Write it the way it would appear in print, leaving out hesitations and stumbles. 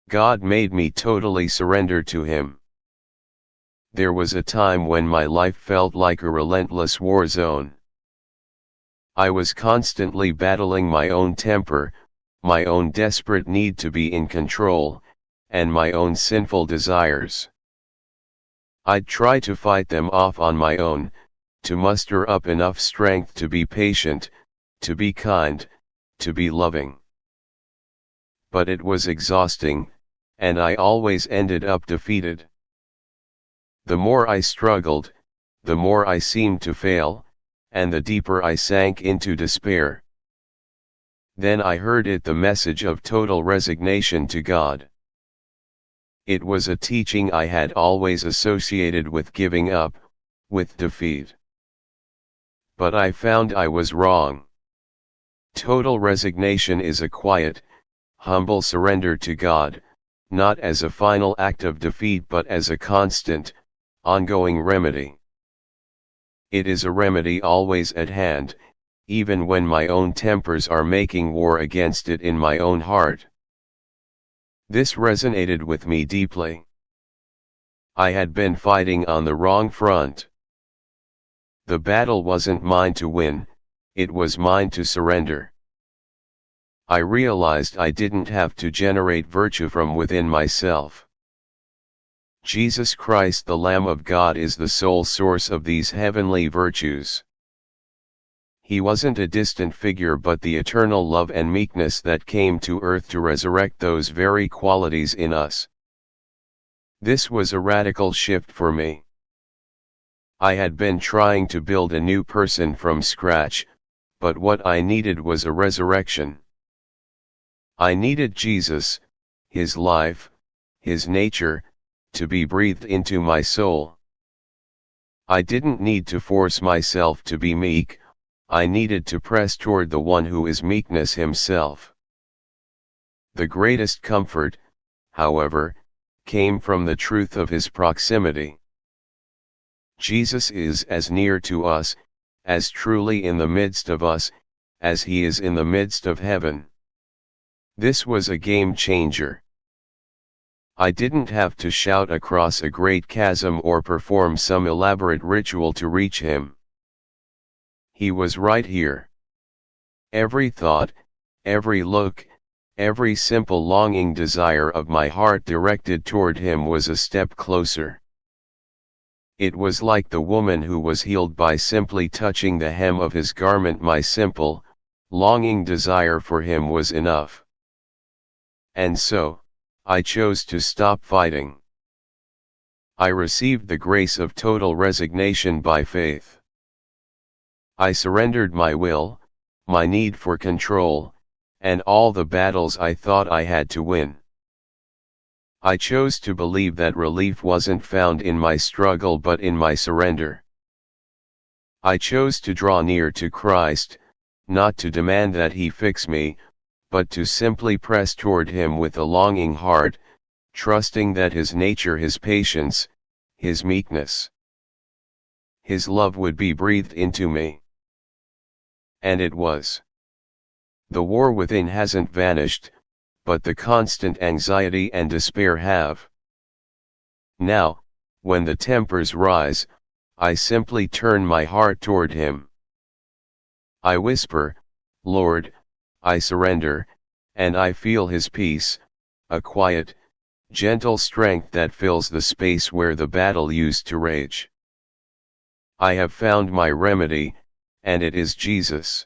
God made me totally surrender to Him. There was a time when my life felt like a relentless war zone. I was constantly battling my own temper, my own desperate need to be in control, and my own sinful desires. I'd try to fight them off on my own, to muster up enough strength to be patient, to be kind, to be loving. But it was exhausting, and I always ended up defeated. The more I struggled, the more I seemed to fail, and the deeper I sank into despair. Then I heard the message of total resignation to God. It was a teaching I had always associated with giving up, with defeat. But I found I was wrong. Total resignation is a quiet, humble surrender to God, not as a final act of defeat but as a constant, ongoing remedy. It is a remedy always at hand, even when my own tempers are making war against it in my own heart. This resonated with me deeply. I had been fighting on the wrong front. The battle wasn't mine to win, it was mine to surrender. I realized I didn't have to generate virtue from within myself. Jesus Christ, the Lamb of God, is the sole source of these heavenly virtues. He wasn't a distant figure but the eternal love and meekness that came to earth to resurrect those very qualities in us. This was a radical shift for me. I had been trying to build a new person from scratch, but what I needed was a resurrection. I needed Jesus, His life, His nature, to be breathed into my soul. I didn't need to force myself to be meek, I needed to press toward the one who is meekness himself. The greatest comfort, however, came from the truth of His proximity. Jesus is as near to us, as truly in the midst of us, as He is in the midst of heaven. This was a game changer. I didn't have to shout across a great chasm or perform some elaborate ritual to reach Him. He was right here. Every thought, every look, every simple longing desire of my heart directed toward Him was a step closer. It was like the woman who was healed by simply touching the hem of His garment. My simple, longing desire for Him was enough. And so, I chose to stop fighting. I received the grace of total resignation by faith. I surrendered my will, my need for control, and all the battles I thought I had to win. I chose to believe that relief wasn't found in my struggle but in my surrender. I chose to draw near to Christ, not to demand that He fix me, but to simply press toward Him with a longing heart, trusting that His nature, His patience, His meekness, His love would be breathed into me. And it was. The war within hasn't vanished, but the constant anxiety and despair have. Now, when the tempers rise, I simply turn my heart toward Him. I whisper, "Lord, I surrender," and I feel His peace, a quiet, gentle strength that fills the space where the battle used to rage. I have found my remedy, and it is Jesus.